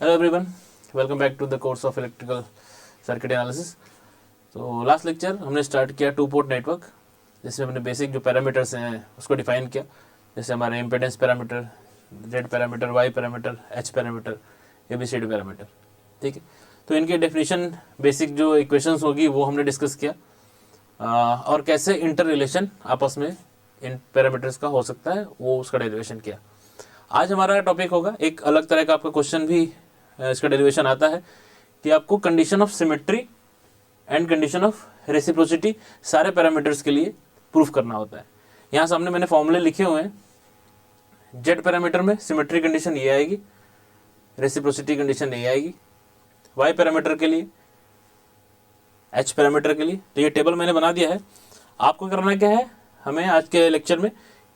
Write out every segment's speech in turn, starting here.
Hello everyone, welcome back to the course of electrical circuit analysis. तो last lecture हमने start किया two port network, जिसमें हमने basic जो पैरामीटर्स हैं उसको डिफाइन किया, जैसे हमारे impedance parameter, Z parameter, Y parameter, H parameter, ABCD parameter. ठीक है, तो इनके डेफिनेशन, बेसिक जो इक्वेशंस होगी वो हमने डिस्कस किया, और कैसे इंटर रिलेशन आपस में इन पैरामीटर्स का हो सकता है वो उसका डेरिवेशन किया। आज हमारा टॉपिक होगा एक अलग तरह का, आपका क्वेश्चन भी इसका डेरिवेशन आता है कि आपको condition of symmetry and condition of reciprocity सारे पैरामीटर्स के लिए प्रूफ करना होता है। यहाँ सामने मैंने फॉर्मूले लिखे हुए हैं। जेड पैरामीटर में सिमेट्री कंडीशन ये आएगी, रेसिप्रोसिटी कंडीशन ये आएगी। वाई पैरामीटर के लिए, एच पैरामीटर के लिए, तो ये टेबल मैंने बना दिया है। आपको करना क्या है, हमें आज के लेक्चर में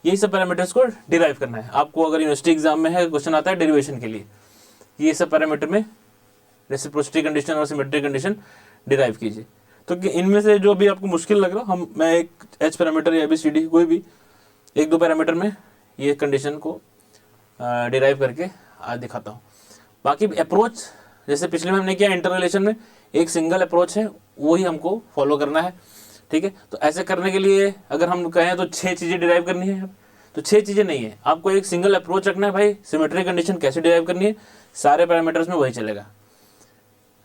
यही सब पैरामीटर्स को डिराइव करना है। आपको अगर यूनिवर्सिटी एग्जाम में है, क्वेश्चन आता है डेरिवेशन के लिए, ये सब पैरामीटर में रेसिप्रोसिटी कंडीशन और सिमेट्री कंडीशन डिराइव कीजिए। तो इनमें से जो भी आपको मुश्किल लग रहा, मैं एक एच पैरामीटर या ABCD कोई भी एक दो पैरामीटर में ये कंडीशन को डिराइव करके आज दिखाता हूँ। बाकी अप्रोच जैसे पिछले में हमने किया इंटर रिलेशन में, एक सिंगल अप्रोच है, वो ही हमको फॉलो करना है। ठीक है, तो ऐसे करने के लिए अगर हम कहें तो 6 चीज़ें डिराइव करनी है, तो 6 चीज़ें नहीं है, आपको एक सिंगल अप्रोच रखना है। भाई सिमेट्री कंडीशन कैसे डिराइव करनी है, सारे पैरामीटर्स में वही चलेगा।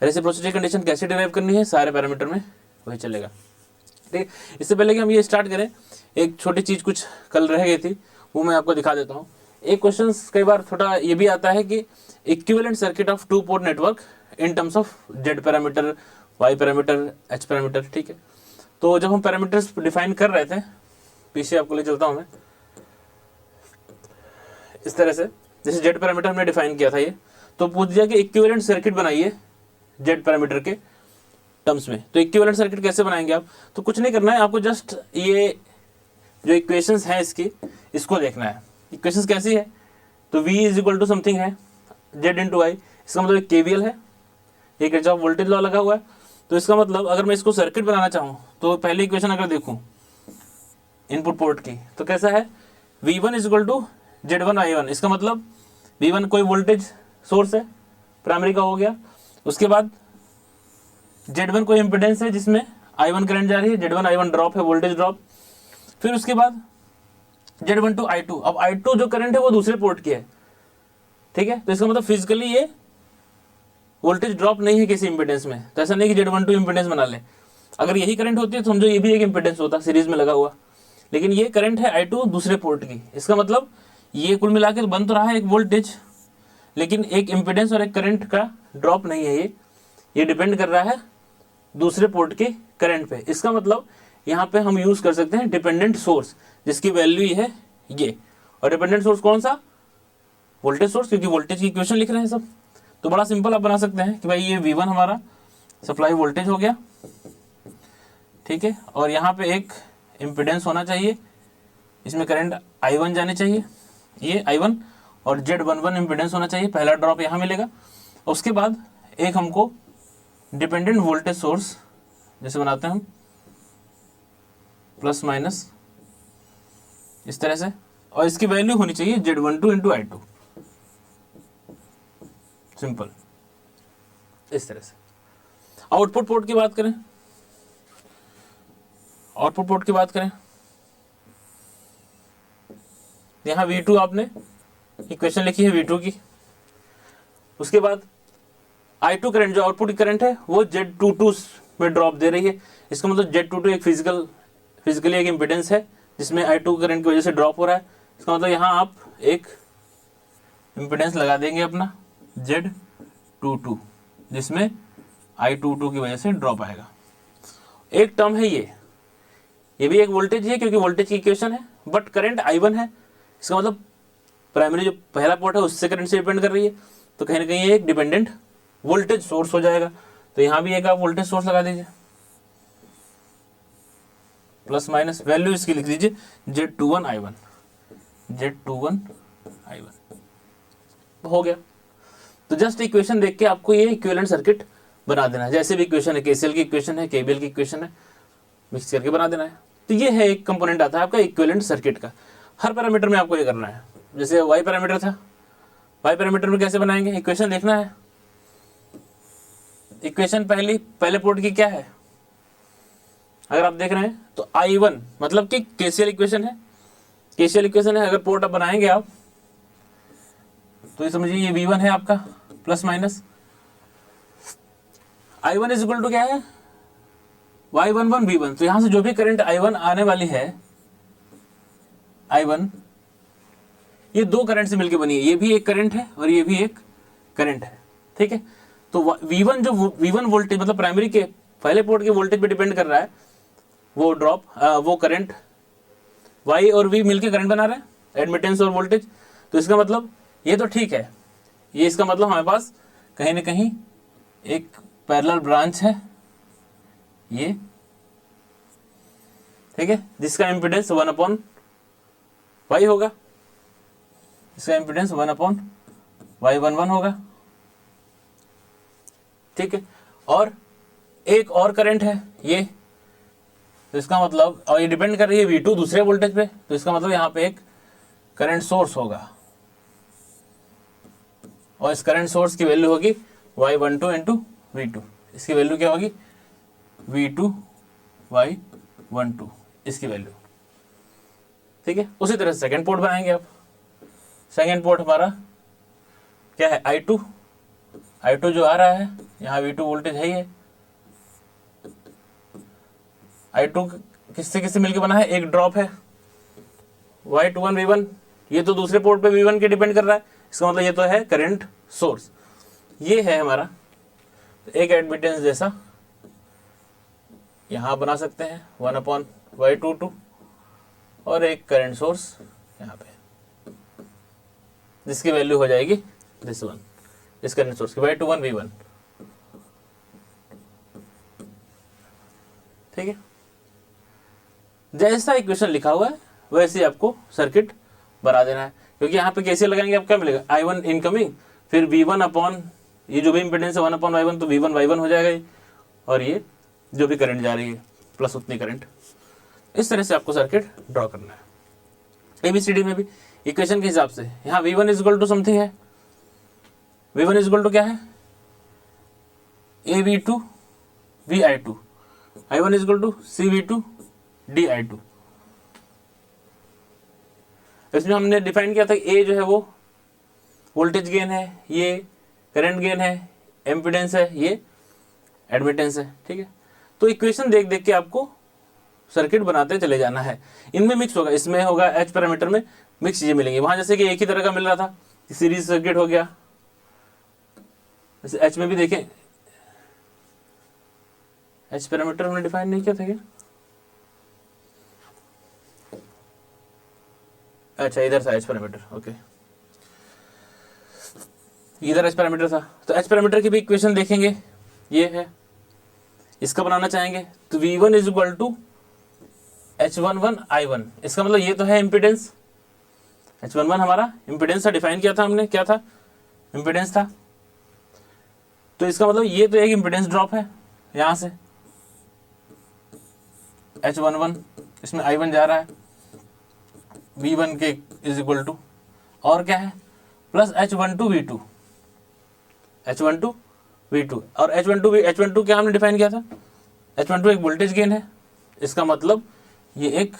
रेसिप्रोसिटी कंडीशन कैसे डिराइव करनी है, सारे पैरामीटर में वही चलेगा। ठीक है, इससे पहले कि हम ये स्टार्ट करें, एक छोटी चीज़ कुछ कल रह गई थी, वो मैं आपको दिखा देता हूँ। एक क्वेश्चन कई बार थोड़ा ये भी आता है कि equivalent circuit of two port network in terms of Z parameter, Y parameter, H parameter. ठीक है, तो जब हम पैरामीटर्स डिफाइन कर रहे थे, पीछे आपको ले चलता हूं मैं, इस तरह से, जैसे जेड पैरामीटर हमने डिफाइन किया था ये, तो पूछ दिया कि इक्विवेलेंट सर्किट बनाइए जेड पैरामीटर के टर्म्स में। तो इक्विवेलेंट सर्किट कैसे बनाएंगे आप, तो कुछ नहीं करना है, आपको जस्ट ये जो इक्वेशंस हैं इसको देखना है। इक्वेशंस कैसी है, तो V is equal to something है जेड इंटू आई, इसका मतलब KVL है, एक किरचॉफ वोल्टेज लॉ लगा हुआ है। तो इसका मतलब अगर मैं इसको सर्किट बनाना चाहूँ तो पहली इक्वेशन अगर देखूँ इनपुट पोर्ट की, तो कैसा है, V1 is equal to Z1I1। इसका मतलब V1 कोई वोल्टेज सोर्स है, प्राइमरी का हो गया। उसके बाद Z1 कोई इम्पिडेंस है जिसमें I1 करंट जा रही है, Z1I1 ड्रॉप है, वोल्टेज ड्रॉप। फिर उसके बाद Z1 टू I2, अब I2 जो करंट है वो दूसरे पोर्ट की है। ठीक है, तो इसका मतलब फिजिकली ये वोल्टेज ड्रॉप नहीं है किसी इम्पिडेंस में। तो ऐसा नहीं कि Z12 इम्पिडेंस बना ले, अगर यही करंट होती है तो समझो ये भी एक इम्पिडेंस होता सीरीज में लगा हुआ, लेकिन ये करंट है I2 दूसरे पोर्ट की। इसका मतलब ये कुल मिला के बन तो रहा है एक वोल्टेज, लेकिन एक इम्पिडेंस और एक करंट का ड्रॉप नहीं है। ये डिपेंड कर रहा है दूसरे पोर्ट के करंट पे। इसका मतलब यहाँ पे हम यूज कर सकते हैं डिपेंडेंट सोर्स, जिसकी वैल्यू ये है ये। और डिपेंडेंट सोर्स कौन सा, वोल्टेज सोर्स, क्योंकि वोल्टेज की इक्वेशन लिख रहे हैं सब। तो बड़ा सिंपल आप बना सकते हैं कि भाई ये V1 हमारा सप्लाई वोल्टेज हो गया, ठीक है, और यहाँ पे एक इम्पिडेंस होना चाहिए, इसमें करंट I1 जाने चाहिए, ये I1, और Z11 इम्पिडेंस होना चाहिए, पहला ड्रॉप यहाँ मिलेगा। उसके बाद एक हमको डिपेंडेंट वोल्टेज सोर्स जैसे बनाते हैं हम, प्लस माइनस इस तरह से, और इसकी वैल्यू होनी चाहिए Z12 इंटू I2, सिंपल इस तरह से। आउटपुट पोर्ट की बात करें, आउटपुट पोर्ट की बात करें, यहां V2 आपने इक्वेशन लिखी है V2 की। उसके बाद I2 करंट जो आउटपुट की करंट है वो Z22 में ड्रॉप दे रही है। इसका मतलब Z22 एक फिजिकली एक इम्पिडेंस है जिसमें I2 करंट की वजह से ड्रॉप हो रहा है। इसका मतलब यहां आप एक इम्पिडेंस लगा देंगे अपना Z22, जिसमें I22 की वजह से ड्रॉप आएगा। एक टर्म है ये भी एक वोल्टेज है क्योंकि वोल्टेज की इक्वेशन है, बट करंट I1 है। इसका मतलब प्राइमरी जो पहला पोर्ट है उससे करंट से डिपेंड कर रही है, तो कहीं ना कहीं ये एक डिपेंडेंट वोल्टेज सोर्स हो जाएगा। तो यहां भी एक आप वोल्टेज सोर्स लगा दीजिए, प्लस माइनस वैल्यू इसकी लिख दीजिए Z21I1, Z21I1 हो गया। तो जस्ट इक्वेशन देख के आपको ये इक्विवेलेंट सर्किट बना देना है। जैसे भी इक्वेशन है, KCL की इक्वेशन है, KVL की इक्वेशन है, मिक्स करके बना देना है। तो ये है एक कंपोनेंट आता है आपका इक्विवेलेंट सर्किट का। हर पैरामीटर में आपको ये करना है। जैसे वाई पैरामीटर था, वाई पैरामीटर में कैसे बनाएंगे, इक्वेशन देखना है, इक्वेशन पहले पोर्ट की क्या है, अगर आप देख रहे हैं तो I1 मतलब कि केसीएल इक्वेशन है, केसीएल इक्वेशन है। अगर पोर्ट अब बनाएंगे आप तो ये समझिए ये V1 है आपका plus minus, I1 is equal to क्या है Y11 V1। तो यहां से जो भी करंट I1 आने वाली है, I1 ये दो करंट से मिलकर बनी है, ये भी एक करंट है और ये भी एक करंट है, ठीक है। तो V1 जो V1 वोल्टेज मतलब प्राइमरी के पहले पोर्ट के वोल्टेज पे डिपेंड कर रहा है, वो ड्रॉप वो करंट Y और V मिलके करंट बना रहे हैं, एडमिटेंस और वोल्टेज। तो इसका मतलब ये तो ठीक है, ये इसका मतलब हमारे पास कहीं ना कहीं एक पैरेलल ब्रांच है ये, ठीक है, जिसका इम्पिडेंस 1/Y होगा, इसका इम्पिडेंस 1/Y11 होगा, ठीक है। और एक और करंट है ये, तो इसका मतलब, और ये डिपेंड कर रही है V2 दूसरे वोल्टेज पे, तो इसका मतलब यहाँ पे एक करंट सोर्स होगा और इस करंट सोर्स की वैल्यू होगी Y12 इंटू V2। इसकी वैल्यू क्या होगी V2 Y12 इसकी वैल्यू, ठीक है। उसी तरह से सेकेंड पोर्ट बनाएंगे आप। सेकेंड पोर्ट हमारा क्या है I2 जो आ रहा है, यहाँ V2 वोल्टेज है ही है। I2 किससे किससे मिलकर बना है, एक ड्रॉप है Y21 V1, ये तो दूसरे पोर्ट पे V1 के डिपेंड कर रहा है, इसका मतलब ये तो है करंट सोर्स। ये है हमारा एक एडमिटेंस जैसा यहाँ बना सकते हैं 1/Y22 और एक करंट सोर्स यहाँ पे, जिसकी वैल्यू हो जाएगी दिस वन, इस करंट सोर्स की Y21 V1, ठीक है। जैसा इक्वेशन लिखा हुआ है वैसे ही आपको सर्किट बना देना है, क्योंकि यहाँ पे कैसे लगाएंगे आप क्या मिलेगा I1 इनकमिंग, फिर V1 अपॉन ये जो भी इम्पिडेंस है 1/Y1, तो V1 Y1 हो जाएगा ये, और ये जो भी करंट जा रही है प्लस उतनी करंट। इस तरह से आपको सर्किट ड्रॉ करना है। ABCD में भी इक्वेशन के हिसाब से यहाँ V1 is equal to something है, V1 इज इक्वल टू क्या है AV2 VI2, I1 is equal to CV2 DI2। इसमें हमने डिफाइन किया था A जो है वो वोल्टेज गेन है, ये करंट गेन है, एम्पिडेंस है, ये एडमिटेंस है, ठीक है। तो इक्वेशन देख देख के आपको सर्किट बनाते चले जाना है। इनमें मिक्स होगा, इसमें होगा H पैरामीटर में मिक्स चीजें मिलेंगी, वहां जैसे कि एक ही तरह का मिल रहा था, सीरीज सर्किट हो गया, जैसे H में भी देखें H पैरामीटर हमने डिफाइन नहीं किया था क्या, अच्छा इधर था H पैरामीटर, ओके इधर H पैरामीटर था। तो H पैरामीटर की भी इक्वेशन देखेंगे, ये है, इसका बनाना चाहेंगे तो V1 is equal to H11 I1, इसका मतलब ये तो है इम्पिडेंस, H11 हमारा इम्पिडेंस था, डिफाइन किया था हमने, क्या था इम्पिडेंस था। तो इसका मतलब ये तो एक इम्पिडेंस ड्रॉप है यहां से H11, इसमें I1 जा रहा है V1 के इज इक्वल टू, और क्या है प्लस H12 V2 और H12 क्या हमने डिफाइन किया था, H12 एक वोल्टेज गेन है, इसका मतलब ये एक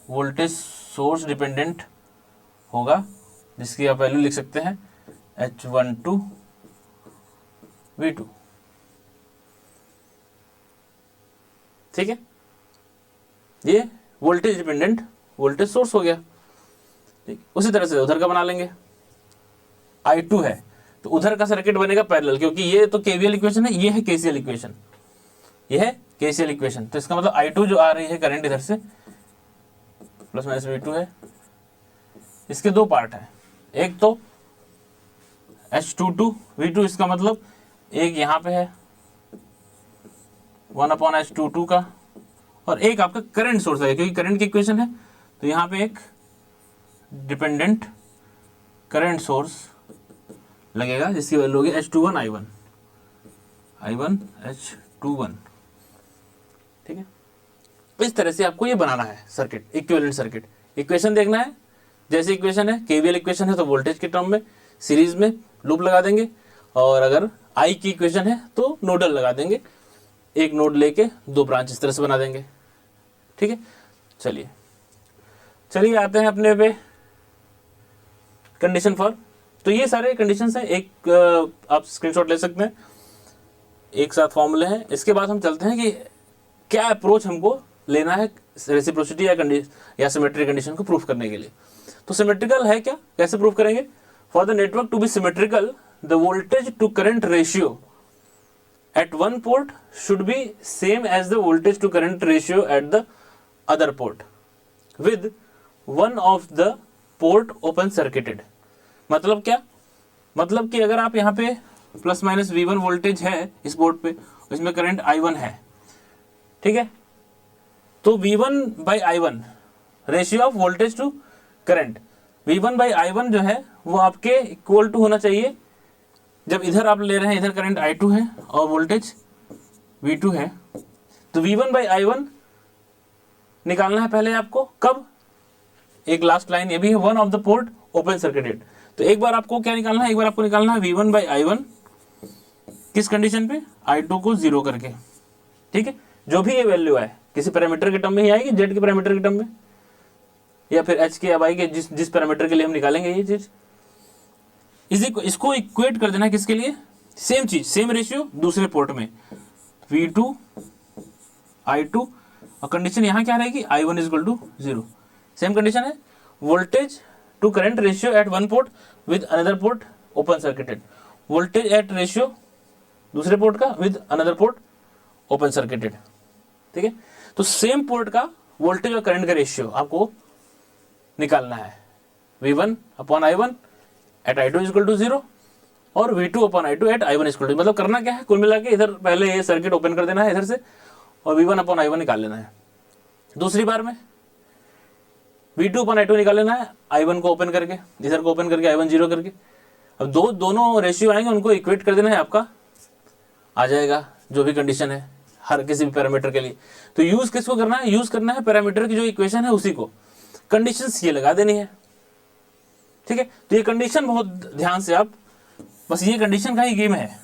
वोल्टेज सोर्स डिपेंडेंट होगा, जिसकी आप वैल्यू लिख सकते हैं H12 V2, ठीक है। ये वोल्टेज डिपेंडेंट वोल्टेज सोर्स हो गया, ठीक। उसी तरह से उधर का बना लेंगे, I2 है तो उधर का सर्किट बनेगा पैरेलल, क्योंकि ये तो KVL इक्वेशन है, ये है KCL इक्वेशन, ये है KCL इक्वेशन। तो इसका मतलब I2 जो आ रही है करंट इधर से प्लस माइनस V2 है, इसके दो पार्ट हैं, एक तो H22 V2, इसका मतलब एक यहाँ पे है 1/H22 का, और एक आपका करंट सोर्स है, क्योंकि करंट की इक्वेशन है तो यहाँ पे एक डिपेंडेंट करंट सोर्स लगेगा, जिसकी वैल्यू होगी H21 I1 H21, ठीक है। इस तरह से आपको ये बनाना है सर्किट, इक्विवेलेंट सर्किट। इक्वेशन देखना है, जैसे इक्वेशन है KVL इक्वेशन है तो वोल्टेज के टर्म में सीरीज में लूप लगा देंगे, और अगर आई की इक्वेशन है तो नोडल लगा देंगे, एक नोड लेके दो ब्रांच इस तरह से बना देंगे। ठीक है, चलिए आते हैं अपने पे कंडीशन फॉर। तो ये सारे कंडीशंस हैं, एक आप स्क्रीनशॉट ले सकते हैं, एक साथ फॉर्मूले हैं। इसके बाद हम चलते हैं कि क्या अप्रोच हमको लेना है रेसिप्रोसिटी या सिमेट्री कंडीशन को प्रूफ करने के लिए। तो सिमेट्रिकल है क्या, कैसे प्रूफ करेंगे? For the network to be symmetrical the voltage to current ratio at one port should be same as the voltage to current ratio at the other port with one of the port open circuited। मतलब क्या? मतलब कि अगर आप यहाँ पे plus minus V1 voltage है इस पोर्ट पे, इसमें करंट I1 है, ठीक है, तो V1 by I1 ratio of voltage to current, V1 by I1 जो है वो आपके इक्वल टू होना चाहिए। जब इधर आप ले रहे हैं, इधर करंट I2 है और वोल्टेज V2 है, तो V1 बाई I1 निकालना है पहले आपको। कब? एक लास्ट लाइन ये भी है, one of the port open circuited. तो एक बार आपको क्या निकालना है, एक बार आपको निकालना है V1 बाई I1 किस कंडीशन पे? I2 को जीरो करके। ठीक है, जो भी ये वैल्यू है किसी पैरामीटर के टर्म में ही आएगी, जेड के पैरामीटर के टर्म में या फिर एच के या वाई के, जिस पैरामीटर के लिए हम निकालेंगे ये चीज, इसको इक्वेट कर देना किसके लिए? सेम चीज, सेम रेशियो दूसरे पोर्ट में V2 I2, और कंडीशन यहां क्या रहेगी? I1 is equal to zero. Same condition है, voltage to current ratio at one port with another port open circuited, voltage at ratio दूसरे पोर्ट का with another port open circuited. ठीक है, तो सेम पोर्ट का वोल्टेज और current का ratio आपको निकालना है, V1 upon I1 at I2 is equal to zero और V2 upon I2 at I1 is equal to. मतलब करना क्या है, कुल मिला के इधर पहले ये सर्किट ओपन कर देना है इधर से, और V1 अपॉन I1 निकाल लेना है। दूसरी बार में V2 अपॉन I2 निकाल लेना है, I1 को ओपन करके, इधर को ओपन करके, I1 जीरो करके। अब दोनों रेशियो आएंगे, उनको इक्वेट कर देना है, आपका आ जाएगा जो भी कंडीशन है हर किसी भी पैरामीटर के लिए। तो यूज किसको करना है? यूज करना है पैरामीटर की जो इक्वेशन है उसी को, कंडीशंस ये लगा देनी है। ठीक है, तो ये कंडीशन बहुत ध्यान से आप, बस ये कंडीशन का ही गेम है,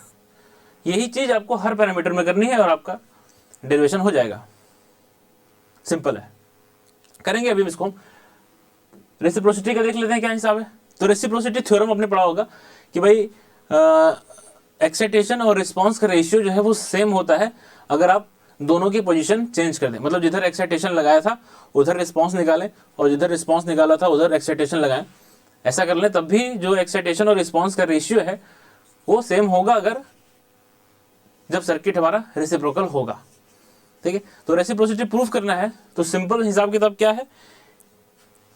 यही चीज आपको हर पैरामीटर में करनी है और आपका डेरिवेशन हो जाएगा। सिंपल है, करेंगे अभी इसको। रेसिप्रोसिटी का देख लेते हैं क्या हिसाब है। तो रेसिप्रोसिटी थ्योरम आपने पढ़ा होगा कि भाई एक्साइटेशन और रिस्पांस का रेशियो जो है वो सेम होता है अगर आप दोनों की पोजीशन चेंज कर दें। मतलब जिधर एक्साइटेशन लगाया था उधर रिस्पांस निकालें, और जिधर रिस्पांस निकाला था उधर एक्साइटेशन लगाएं। ऐसा कर लें तब भी जो एक्साइटेशन और रिस्पांस का रेशियो है वो सेम होगा अगर जब सर्किट हमारा रेसिप्रोकल होगा। ठीक है, तो रेसिप्रोसिटी प्रूफ करना है तो सिंपल हिसाब किताब क्या है,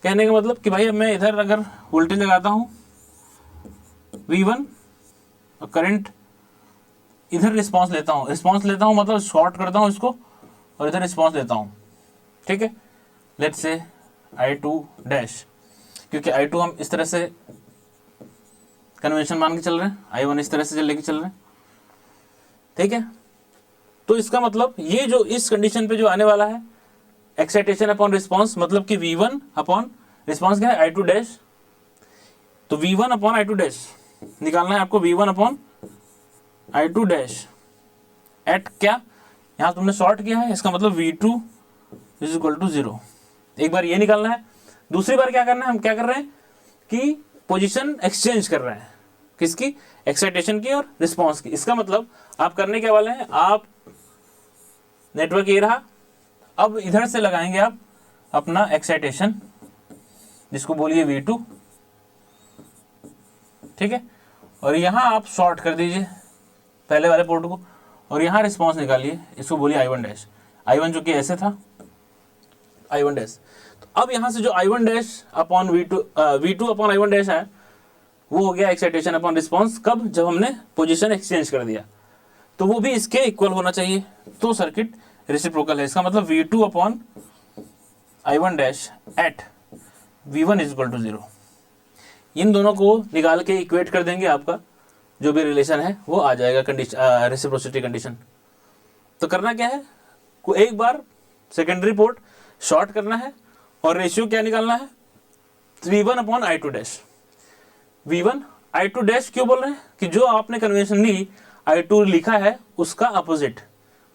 कहने का मतलब कि भाई अब मैं इधर अगर वोल्टेज लगाता हूं V1 और करंट, इधर रिस्पांस लेता हूं मतलब शॉर्ट करता हूं इसको और इधर रिस्पांस लेता हूं। ठीक है, लेट्स से I2 डैश, क्योंकि I2 हम इस तरह से कन्वेंशन मान के चल रहे हैं, I1 इस तरह से लेके चल रहे हैं। ठीक है, तो इसका मतलब ये जो इस कंडीशन पे जो आने वाला है एक्साइटेशन अपॉन रिस्पांस, मतलब कि V1 अपॉन रिस्पांस क्या है? I2 dash. तो V1 अपॉन I2 डैश निकालना है आपको, V1 upon I2 dash eight क्या, यहां तुमने शॉर्ट किया है, इसका मतलब V2 is equal to zero. एक बार ये निकालना है। दूसरी बार क्या करना है, हम क्या कर रहे हैं कि पोजीशन एक्सचेंज कर रहे हैं, किसकी? एक्साइटेशन की और रिस्पांस की। इसका मतलब आप करने के वाले हैं, आप नेटवर्क ये रहा, अब इधर से लगाएंगे आप अपना एक्साइटेशन जिसको बोलिए V2। ठीक है, और यहां आप शॉर्ट कर दीजिए पहले वाले पोर्ट को, और यहां रिस्पांस निकालिए, इसको बोलिए I1 डैश। I1 जो कि ऐसे था I1 डैश। तो अब यहां से जो I1 dash upon V2 upon I1 dash है वो हो गया एक्साइटेशन अपॉन रिस्पांस। कब? जब हमने पोजीशन एक्सचेंज कर दिया, तो वो भी इसके इक्वल होना चाहिए, तो सर्किट रेसिप्रोकल है। इसका मतलब V2 upon I1 dash at V1 is equal to zero. इन दोनों को निकाल के इक्वेट कर देंगे, आपका जो भी रिलेशन है वो आ जाएगा रेसिप्रोसिटी कंडीशन। तो करना क्या है, एक बार सेकेंडरी पोर्ट शॉर्ट करना है और रेशियो क्या निकालना है? V1 upon I2 dash. V1 I2 dash क्यों बोल रहे हैं कि जो आपने कन्वेंशन ली I2 लिखा है उसका अपोजिट,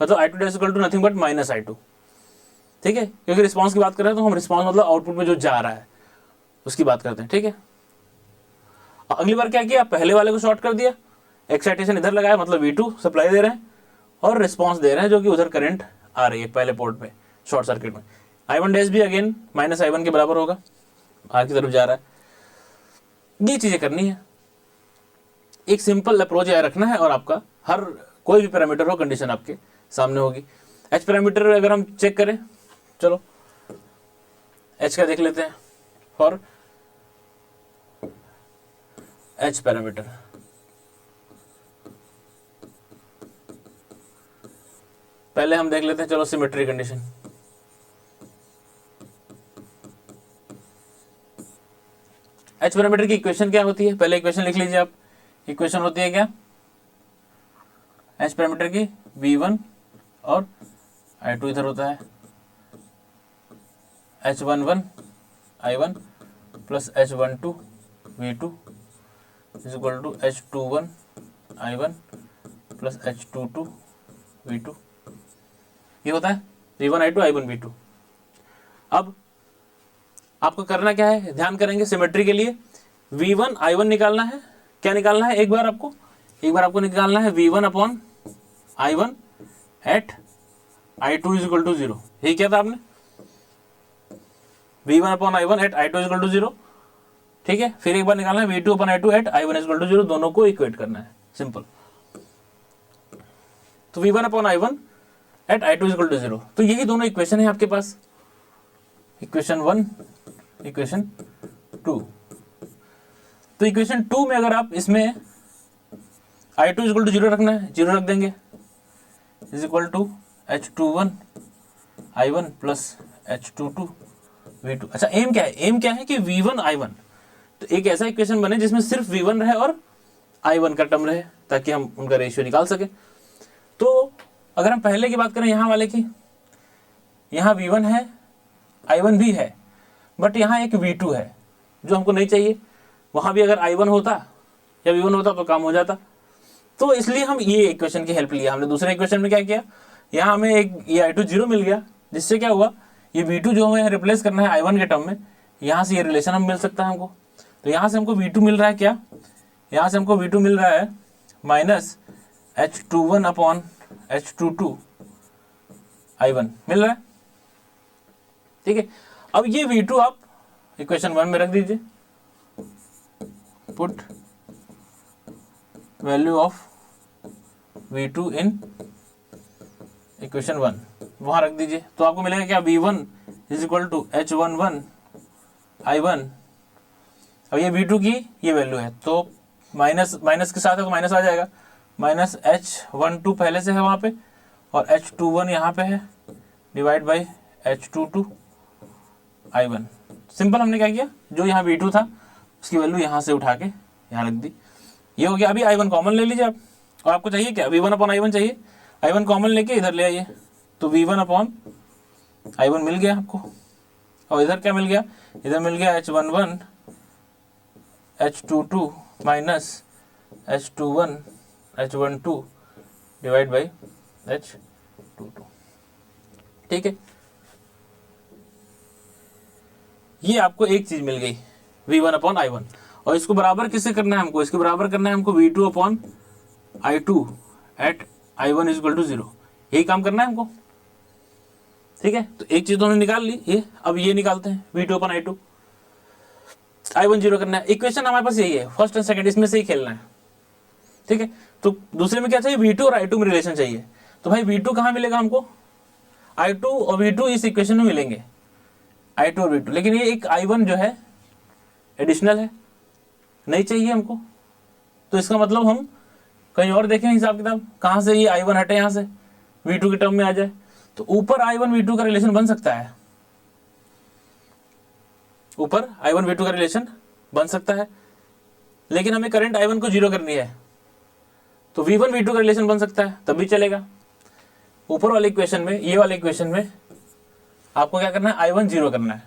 मतलब I2 dash equal to nothing but minus I2, ठीक है, क्योंकि रिस्पॉन्स की बात कर रहे हैं तो हम रिस्पॉन्स मतलब आउटपुट में जो जा रहा है उसकी बात करते हैं, ठीक है। अगली बार क्या किया, पहले वाले को शॉर्ट कर दिया, एक्साइटेशन इधर लगाया, मतलब V2 सप्लाई दे रहे हैं और रिस्पॉन्स दे रहे हैं जो कि उधर करंट आ रही है पहले पोर्ट पे शॉर्ट सर्किट में। I1 डैश भी अगेन माइनस I1 के बराबर होगा, आगे की तरफ जा रहा है। ये चीजें करनी है, एक सिंपल अप्रोच याद रखना है और आपका हर कोई भी पैरामीटर हो कंडीशन आपके सामने होगी। एच पैरामीटर अगर हम चेक करें, चलो एच का देख लेते हैं। फॉर एच पैरामीटर पहले हम देख लेते हैं, चलो सिमेट्री कंडीशन। एच पैरामीटर की इक्वेशन क्या होती है, पहले इक्वेशन लिख लीजिए आप। इक्वेशन होती है क्या एच पैरामीटर की, V1 और I2 इधर होता है, H11 I1 plus H12 V2 is equal to H21 I1 plus H22 V2, ये होता है V1 I2 I1 V2। अब आपको करना क्या है, ध्यान करेंगे सिमेट्री के लिए V1 I1 निकालना है। क्या निकालना है, एक बार आपको निकालना है V1 upon I1 at I2 is equal to 0। यही क्या था आपने, V1 upon I1 at I2 is equal to 0, ठीक है। फिर एक बार निकालना है V2 upon I2 at I1 is equal to 0, दोनों को इक्वेट करना है, सिंपल। तो V1 upon I1 at I2 is equal to 0, तो यही दोनों इक्वेशन है आपके पास, इक्वेशन 1 इक्वेशन 2। तो इक्वेशन 2 में अगर आप इसमें I2 इज इक्वल टू 0 रखना है, 0 रख देंगे, is equal to H21 I1 plus H22 V2। अच्छा एम क्या है, एम क्या है कि V1 I1, तो एक ऐसा इक्वेशन बने जिसमें सिर्फ V1 रहे और I1 का टर्म रहे, ताकि हम उनका रेशियो निकाल सके। तो अगर हम पहले की बात करें यहाँ वाले की, यहाँ V1 है I1 भी है, बट यहाँ एक V2 है जो हमको नहीं चाहिए। वहाँ भी अगर I1 होता या V1 होता तो काम हो जाता, तो इसलिए हम ये इक्वेशन की हेल्प लिया हमने। दूसरे इक्वेशन में क्या किया, यहाँ हमें एक ये I2 0 मिल गया, जिससे क्या हुआ, ये V2 जो हमें रिप्लेस करना है I1 के टर्म में, यहाँ से ये रिलेशन हम मिल सकता है हमको। तो यहाँ से हमको V2 मिल रहा है क्या, यहाँ से हमको V2 मिल रहा है minus H21 upon H22 I1 मिल रहा है, ठीक है। अब ये V2 आप इक्वेशन 1 में रख दीजिए, put value of V2 in equation 1, वहां रख दीजिए, तो आपको मिलेगा क्या, V1 is equal to H11 I1। अब ये V2 की ये वैल्यू है, तो माइनस माइनस के साथ है तो माइनस आ जाएगा, माइनस H12 पहले से है वहां पे और H21 यहाँ पे है, divide by H22 I1। Simple हमने क्या किया, जो यहाँ V2 था उसकी वैल्यू यहाँ से उठा के यहाँ रख दी, ये हो गया। अभी I1 कॉमन ले लीजिए आप, और आपको चाहिए क्या, V1 अपॉन I1 चाहिए, I1 कॉमन लेके इधर ले आइए, तो V1 अपॉन I1 मिल गया आपको। और इधर क्या मिल गया, इधर मिल गया H11 H22 minus H21 H12 divide by H22, ठीक है। ये आपको एक चीज मिल गई V1 अपॉन I1, और इसको बराबर किससे करना है हमको, इसके बराबर करना है हमको V2 upon I2 at I1 is equal to 0, यही काम करना है हमको, ठीक है। तो एक चीज तो हमने निकाल ली ये, अब ये निकालते हैं V2 अपॉन I2, I1 0 करना है। इक्वेशन हमारे पास यही है, फर्स्ट एंड सेकंड इसमें से ही खेलना है, ठीक है। तो दूसरे में क्या चाहिए, V2 और I2 में रिलेशन चाहिए, तो भाई V2 कहाँ मिलेगा हमको, I2 और V2 इस इक्वेशन में मिलेंगे, I2 और V2, लेकिन ये एक I1 जो है एडिशनल है, नहीं चाहिए हमको। तो इसका मतलब हम कहीं और देखें हिसाब किताब, कहाँ से ये I1 हटे, यहाँ से V2 के टर्म में आ जाए, तो ऊपर I1 V2 का रिलेशन बन सकता है, ऊपर I1 V2 का रिलेशन बन सकता है, लेकिन हमें करंट I1 को 0 करनी है, तो V1 V2 का रिलेशन बन सकता है, तब भी चलेगा। ऊपर वाले इक्वेशन में, ये वाले इक्वेशन में आपको क्या करना है, I1 0 करना है,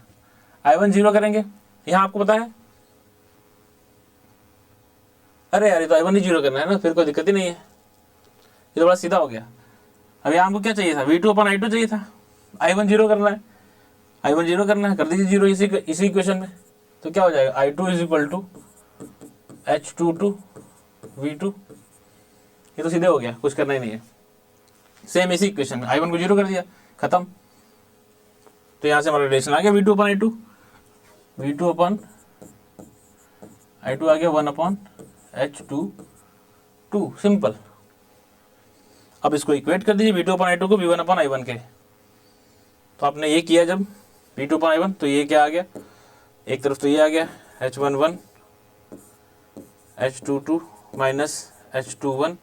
I1 0 करेंगे, यहाँ आपको पता है, अरे यार ये तो I1 ही 0 करना है ना, फिर कोई दिक्कत ही नहीं है, तो बड़ा सीधा हो गया। अब यहाँ हमको क्या चाहिए था, V2 अपन I2 चाहिए था, I1 जीरो करना है, I1 जीरो करना है, कर दीजिए जीरो इसी इक्वेशन में। तो क्या हो जाएगा, I2 is equal to H22 V2। ये तो सीधे हो गया, कुछ करना ही नहीं है। सेम इसी इक्वेशन में I1 को जीरो कर दिया, खत्म। तो यहाँ से हमारा रिलेशन आ गया V2 अपन I2, V2 अपन I2 आ गया 1 अपन H22, सिंपल। अब इसको इक्वेट कर दीजिए V2 अपन I2 को V1 अपन I1 के। तो आपने ये किया जब V2 अपन I1, तो ये क्या आ गया, एक तरफ तो ये आ गया H11 H22 minus H21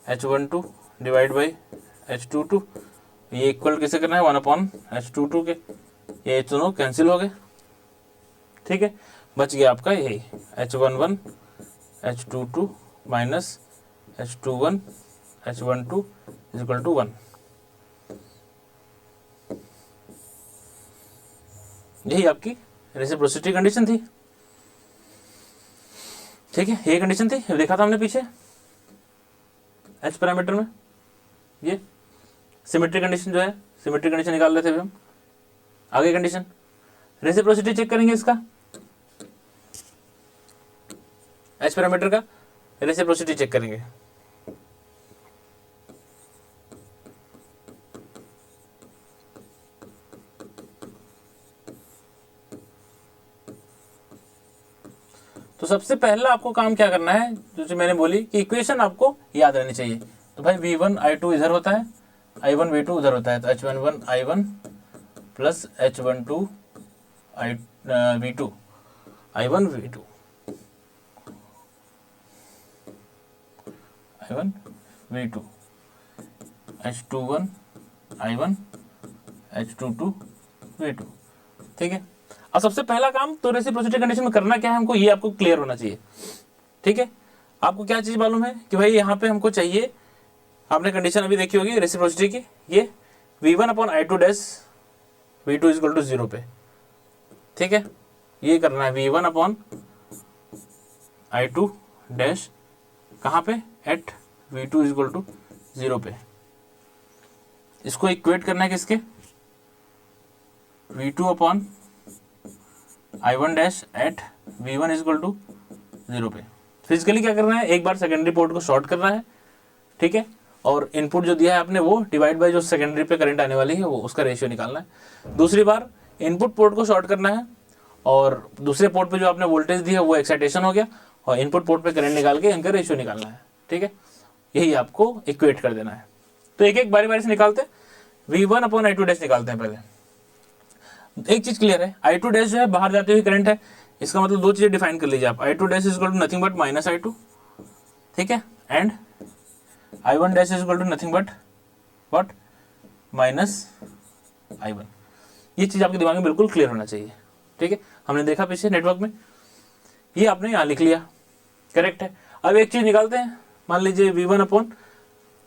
H12 divide by H22। ये इक्वल कैसे करना है, 1 अपॉन H22 के। ये दोनों कैंसिल हो गए, ठीक है। बच गया आपका यही H11 H22 minus H21 H12 is equal to 1। यही आपकी रेसिप्रोसिटी कंडीशन थी, ठीक है। ये कंडीशन थी, देखा था हमने पीछे H पैरामीटर में। ये सिमेट्री कंडीशन जो है, सिमेट्री कंडीशन निकाल रहे थे हम। आगे कंडीशन रेसिप्रोसिटी चेक करेंगे इसका, H पैरामीटर का रेसिप्रोसिटी चेक करेंगे। तो सबसे पहला आपको काम क्या करना है, जो मैंने बोली कि इक्वेशन आपको याद रहनी चाहिए। तो भाई V1 I2 इधर होता है, I1 V2 उधर होता है, तो H11 I1 plus H12 V2 I1 V2 I1 V2 H21 I1 H22 V2, ठीक है। अब सबसे पहला काम तो रेसिप्रोसिटी कंडीशन में करना क्या है हमको, ये आपको क्लियर होना चाहिए, ठीक है। आपको क्या चीज मालूम है कि भाई यहाँ पे हमको चाहिए, आपने कंडीशन अभी देखी होगी रेसिप्रोसिटी की, ये V1 upon I2 dash V2 is equal to 0 पे, ठीक है। ये करना है V1 अपॉन I2 डैश कहाँ पे, eight V2 is equal to 0 पे। इसको इक्वेट करना है किसके, V2 upon I1 dash at V1 is equal to 0 पे। फिजिकली क्या करना है, एक बार सेकेंडरी पोर्ट को शॉर्ट करना है, ठीक है। और इनपुट जो दिया है आपने वो डिवाइड बाय जो सेकेंडरी पे करंट आने वाली है वो, उसका रेशियो निकालना है। दूसरी बार इनपुट पोर्ट को शॉर्ट करना है और दूसरे पोर्ट पे जो आपने वोल्टेज दी है वो एक्साइटेशन हो गया, और इनपुट पोर्ट पे करंट निकाल के इनका रेशियो निकालना है, ठीक है। यही आपको इक्वेट कर देना है। तो एक एक बारी बारी से निकालते हैं। V1 अपॉन I2 डैश निकालते हैं पहले। एक चीज क्लियर है, I2 डैश जो है बाहर जाते हुए करंट है, इसका मतलब दो चीजें डिफाइन कर लीजिए आप। I2 dash is equal to nothing but minus I2, ठीक है, and I1 dash is equal to nothing but what, minus I1। ये चीज आपके दिमाग में बिल्कुल क्लियर होना चाहिए, ठीक है। हमने देखा पीछे नेटवर्क में, ये आपने यहाँ लिख लिया, करेक्ट है। अब एक चीज निकालते हैं, मान लीजिए V1 अपॉन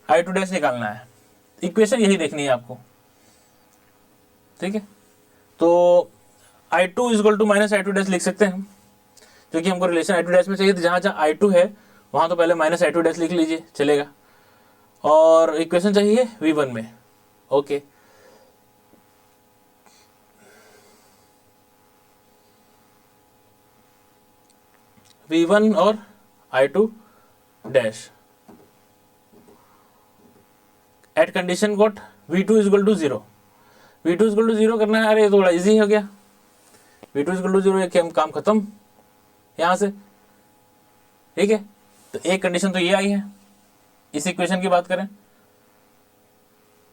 I2 डैश निकालना है, इक्वेशन यही देखनी है आपको, ठीक है। तो I2 is equal to minus I2 dash लिख सकते हैं हम, क्योंकि हमको रिलेशन I2 डैश में चाहिए, तो जहाँ जहाँ I2 है वहाँ तो पहले माइनस I2 डैश लिख लीजिए, चलेगा। और इक्वेशन चाहिए V1 में, ओके। V1 और I2 dash at condition got V2 is equal to 0। V2 is equal to 0 करना है, अरे थोड़ा इजी हो गया। V2 इज इक्वल टू 0, ये काम खत्म यहाँ से, ठीक है। तो एक कंडीशन तो ये आई है। इस इक्वेशन की बात करें,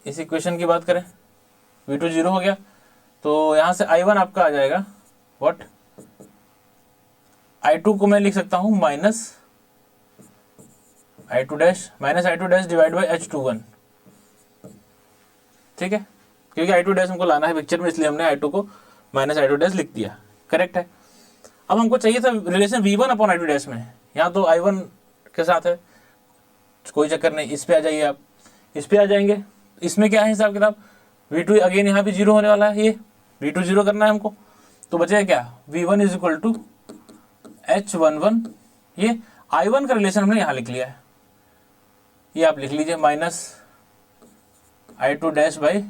इस इक्वेशन की बात करें, V2 0 हो गया, तो यहाँ से I1 आपका आ जाएगा व्हाट, I2 को मैं लिख सकता हूँ minus I2 dash, minus I2 dash divide by H21, ठीक है, क्योंकि I2 डैश हमको लाना है पिक्चर में, इसलिए हमने I2 को माइनस I2 डैश लिख दिया, करेक्ट है। अब हमको चाहिए था relation V1 upon I2 dash में, यहाँ तो I1 के साथ है, कोई चक्कर नहीं, इस पे आ जाइए आप, इस पे आ जाएंगे। इसमें क्या है हिसाब किताब, V2 अगेन यहाँ भी 0 होने वाला है, ये V2 0 करना है हमको, तो बचेगा क्या, V1 is equal to H11, ये I1 का रिलेशन हमने यहाँ लिख लिया है, ये आप लिख लीजिए minus I2 dash by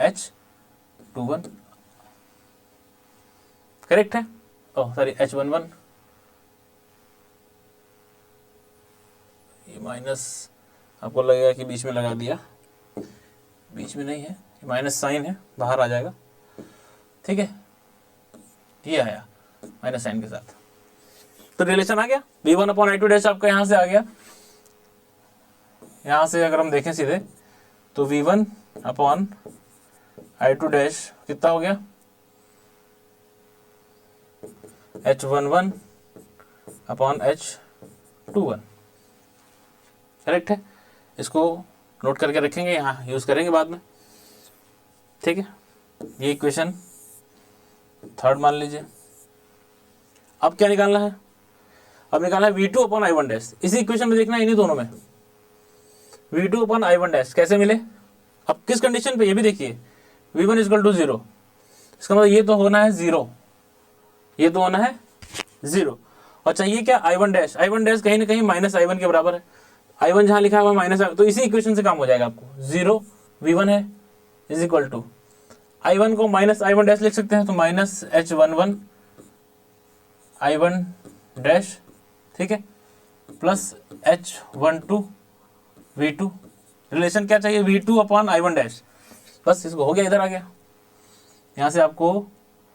H21, correct है। ओह सॉरी H11, ये माइनस आपको लगेगा कि बीच में लगा दिया, बीच में नहीं है, ये माइनस साइन है, बाहर आ जाएगा, ठीक है, ये आया माइनस साइन के साथ। तो रिलेशन आ गया, V1 अपॉन I2 डैश आपका यहाँ से आ गया। यहाँ से अगर हम देखें सीधे तो V1 अपॉन I2 डैश कितना हो गया, H11 अपॉन H21, करेक्ट है। इसको नोट करके रखेंगे, यहाँ यूज करेंगे बाद में, ठीक है। ये इक्वेशन थर्ड मान लीजिए। अब क्या निकालना है, अब निकालना है V2 अपॉन I1 डैश। इसी इक्वेशन में देखना है, इन्हीं दोनों में V2 अपॉन I1 डैश कैसे मिले, अब किस कंडीशन पे, ये भी देखिए, V1 इक्वल टू 0, इसका मतलब ये तो होना है 0, ये तो होना है 0, और चाहिए क्या I1 डैश। I1 डैश कहीं ना कहीं माइनस I1 के बराबर है, I1 जहाँ लिखा हुआ माइनस, तो इसी इक्वेशन से काम हो जाएगा आपको। 0 V1 है इज इक्वल टू I1 को माइनस I1 डैश लिख सकते हैं, तो माइनस H11 I1 डैश, ठीक है, प्लस H12 V2। रिलेशन क्या चाहिए, V2 अपॉन I1 डैश, बस इसको हो गया, इधर आ गया। यहाँ से आपको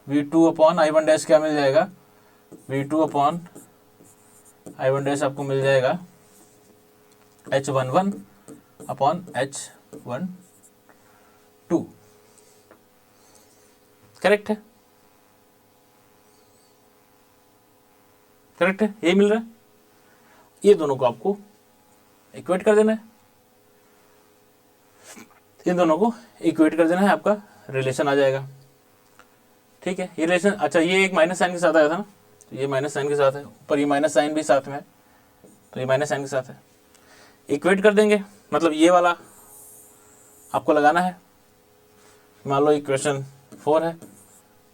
V2 अपॉन I1 डैश क्या मिल जाएगा, V2 अपॉन I1 डैश आपको मिल जाएगा H11 अपॉन H12, करेक्ट है, करेक्ट है, यही मिल रहा है। ये दोनों को आपको इक्वेट कर देना है, इन दोनों को इक्वेट कर देना है, आपका रिलेशन आ जाएगा, ठीक है। ये रिलेशन, अच्छा ये एक माइनस साइन के साथ आया था ना, तो ये माइनस साइन के साथ है, ऊपर ये माइनस साइन भी साथ में है, तो ये माइनस साइन के साथ है, इक्वेट कर देंगे, मतलब ये वाला आपको लगाना है। मान लो इक्वेशन 4 है,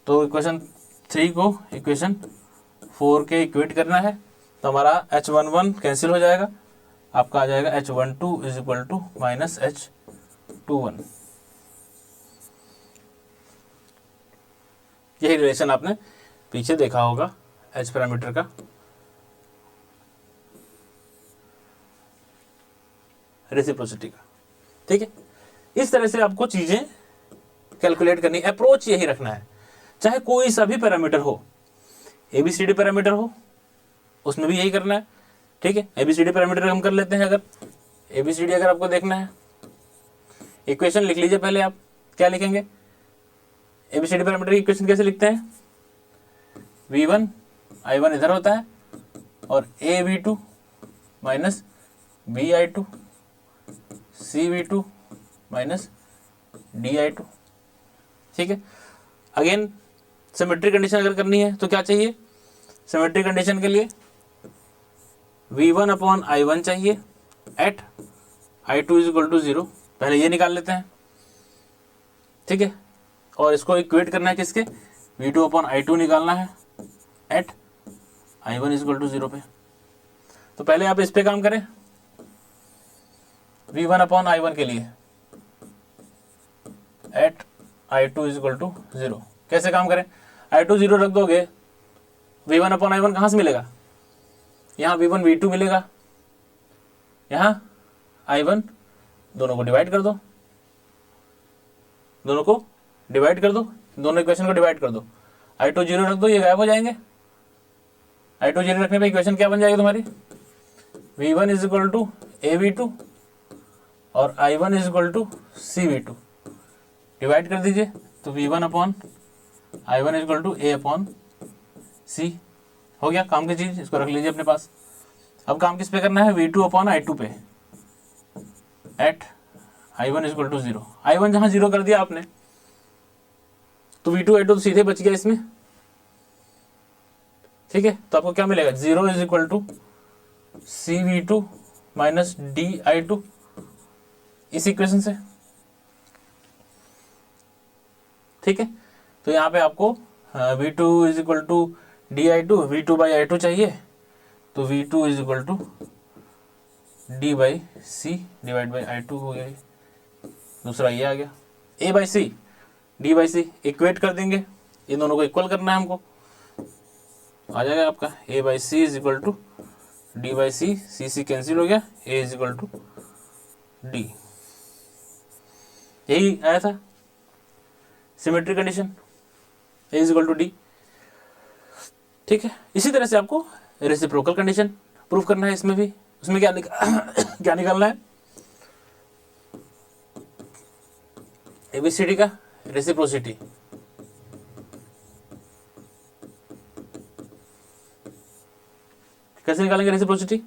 तो इक्वेशन 3 को इक्वेशन 4 के इक्वेट करना है, तो हमारा H11 कैंसिल हो जाएगा, आपका आ जाएगा H12 is equal to minus H21। यही रिलेशन आपने पीछे देखा होगा H पैरामीटर का, रेसिप्रोसिटी का, ठीक है। इस तरह से आपको चीजें कैलकुलेट करनी, अप्रोच यही रखना है, चाहे कोई सा भी पैरामीटर हो, ABCD पैरामीटर हो, उसमें भी यही करना है, ठीक है। ABCD पैरामीटर हम कर लेते हैं। अगर ABCD अगर आपको देखना है, इक्वेशन लिख लीजिए पहले। आप क्या लिखेंगे, ABCD पैरामीटर की इक्वेशन कैसे लिखते हैं, V1 I1 इधर होता है, और AV2 minus BI2 CV2 minus DI2, ठीक है। अगेन सिमेट्री कंडीशन अगर करनी है तो क्या चाहिए, सिमेट्री कंडीशन के लिए V1 अपॉन I1 चाहिए eight I2 is equal to 0, पहले ये निकाल लेते हैं, ठीक है। और इसको इक्वेट करना है किसके, V2 अपॉन I2 निकालना है eight I1 is equal to 0 पे। तो पहले आप इस पे काम करें, V1 अपॉन I1 के लिए eight I2 is equal to 0, कैसे काम करें, I2 0 रख दोगे, V1 अपॉन I1 कहाँ से मिलेगा, यहाँ V1 V2 मिलेगा, यहाँ I1, दोनों को डिवाइड कर दो, दोनों को डिवाइड कर दो, दोनों इक्वेशन को डिवाइड कर दो, I2 0 रख दो, ये गायब हो जाएंगे। I2 0 रखने पे इक्वेशन क्या बन जाएगी तुम्हारी, V1 is equal to AV2 और I1 is equal to CV2, divide कर दीजिए, तो V1 upon I1 is equal to A upon C, हो गया काम की चीज, इसको रख लीजिए अपने पास। अब काम किस पे करना है, V2 अपॉन I2 पे eight I1 is equal to 0। I1 जहां 0 कर दिया आपने, तो V2 I2 तो सीधे बच गया इसमें, ठीक है। तो आपको क्या मिलेगा, 0 is equal to CV2 minus DI2, इस इक्वेशन से, ठीक है। तो यहाँ पे आपको V2 is equal to DI2, V2 by I2 चाहिए, तो V2 is equal to D by C divide by I two हो गया। दूसरा ये आ गया A by C D by C, equate कर देंगे, इन दोनों को इक्वल करना है हमको, आ जाएगा आपका A by C is equal to D by C, C cancel हो गया, A is equal to D. यही आया था symmetry condition, A is equal to D. ठीक है, इसी तरह से आपको रेसिप्रोकल कंडीशन प्रूफ करना है इसमें भी। उसमें क्या क्या निकालना है, एबीसीडी का रेसिप्रोसिटी। कैसे निकालेंगे रेसिप्रोसिटी,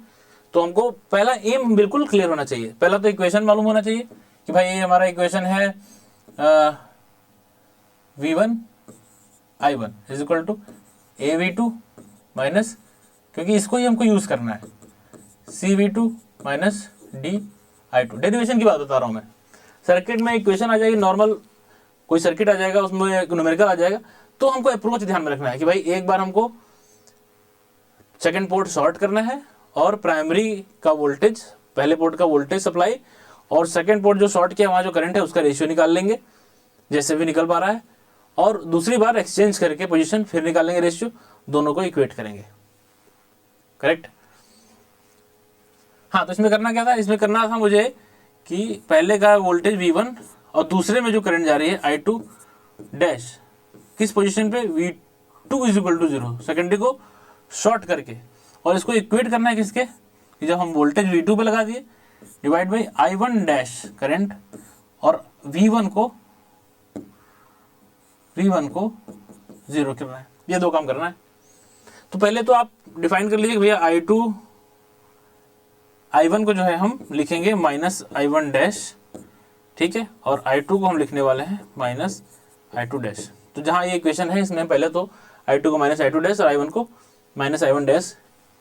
तो हमको पहला एम बिल्कुल क्लियर होना चाहिए। पहला तो इक्वेशन मालूम होना चाहिए कि भाई ये हमारा इक्वेशन है V1 I1 is equal to AV2 minus, क्योंकि इसको ही हमको यूज करना है, CV2 माइनस DI2। डेरिवेशन की बात बता रहा हूँ मैं। सर्किट में इक्वेशन आ जाएगी, नॉर्मल कोई सर्किट आ जाएगा, उसमें न्यूमेरिकल आ जाएगा, तो हमको अप्रोच ध्यान में रखना है कि भाई एक बार हमको सेकेंड पोर्ट शॉर्ट करना है और प्राइमरी का वोल्टेज, पहले पोर्ट का वोल्टेज सप्लाई और सेकेंड पोर्ट जो शॉर्ट किया वहाँ जो करंट है उसका रेशियो निकाल लेंगे, जैसे भी निकल पा रहा है, और दूसरी बार एक्सचेंज करके पोजीशन फिर निकाल लेंगे रेशियो, दोनों को इक्वेट करेंगे। करेक्ट। हाँ, तो इसमें करना क्या था, इसमें करना था मुझे कि पहले का वोल्टेज V1 और दूसरे में जो करंट जा रही है I2 डैश किस पोजीशन पे, V2 is equal to 0, secondary को शॉर्ट करके, और इसको इक्वेट करना है किसके, कि जब हम वोल्टेज V2 पे लगा दिए divide by I1 dash current, और V1 को 0 करना है। ये दो काम करना है। तो पहले तो आप डिफाइन कर लीजिए भैया I1 को जो है हम लिखेंगे माइनस I1 डैश, ठीक है, और I2 को हम लिखने वाले हैं माइनस I2 डैश। तो जहाँ ये इक्वेशन है इसमें पहले तो I2 को माइनस I2 डैश और I1 को माइनस I1 डैश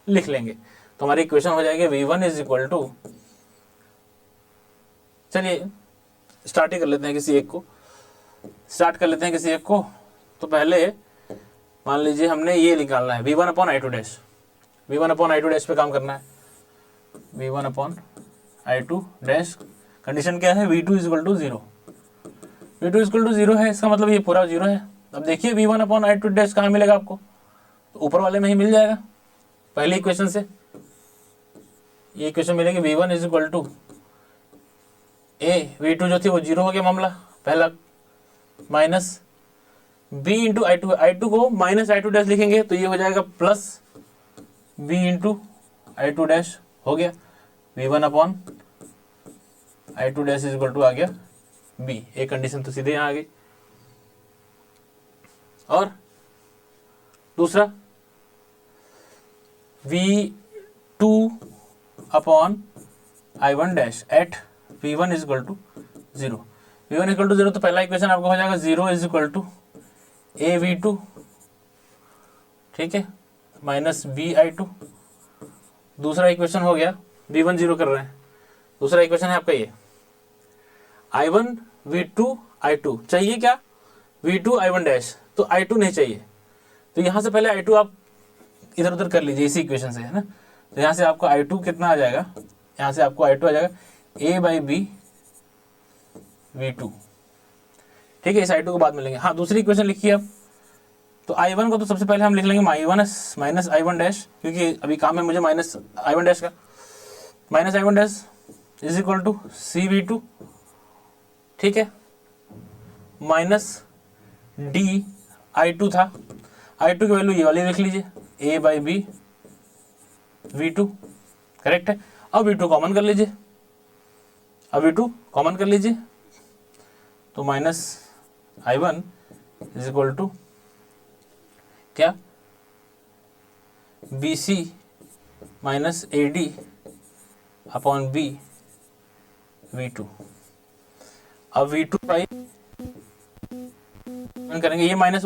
लिख लेंगे, तो हमारी इक्वेशन हो जाएगी V1 इज इक्वल टू, चलिए स्टार्ट ही कर लेते हैं, किसी एक को स्टार्ट कर लेते हैं, किसी एक को। तो पहले मान लीजिए हमने ये निकालना है V1 upon I2 dash, V1 upon I2 dash पे काम करना है, V1 upon I2 dash, condition क्या है, V2 is equal to 0, V2 is equal to 0 है, इसका मतलब ये पूरा 0 है। अब देखिए V1 अपॉन I2 डैश कहाँ मिलेगा आपको, तो ऊपर वाले में ही मिल जाएगा पहली इक्वेशन से। ये इक्वेशन मिलेगी V1 is equal to V2 जो थी वो 0 हो गया मामला पहला, माइनस B इंटू I2 को माइनस I2 डैश लिखेंगे तो ये हो जाएगा plus B into I2 dash हो गया, V1 upon I2 dash is equal to आ गया B। एक कंडीशन तो सीधे यहाँ आ गई। और दूसरा V2 upon I1 dash at V1 is equal to 0, V1 equal to 0, तो पहला इक्वेशन आपको हो जाएगा 0 इज इक्वल टू AV2, ठीक है, माइनस BI2। दूसरा इक्वेशन हो गया, V1 0 कर रहे हैं, दूसरा इक्वेशन है आपका ये I1 V2 I2, चाहिए क्या, V2 I1 डैश, तो I2 नहीं चाहिए, तो यहाँ से पहले I2 आप इधर उधर कर लीजिए इसी इक्वेशन से, है ना। तो यहाँ से आपको I2 कितना आ जाएगा, यहाँ से आपको I2 आ जाएगा A बाई बी V2, ठीक है, इस I2 को बाद में लेंगे। हाँ, दूसरी इक्वेशन लिखिए अब, तो I1 को तो सबसे पहले हम लिख लेंगे माइनस I1 डैश, क्योंकि अभी काम है मुझे माइनस I1 डैश का, minus I1 dash is equal to CV2, ठीक है, माइनस DI2 था, I2 की वैल्यू ये वाली लिख लीजिए A by B V2, correct है। अब V2 कॉमन कर लीजिए, अब V2 कॉमन कर लीजिए, तो minus I1 is equal to क्या, BC minus AD upon B V2। अब V2 करेंगे, ये माइनस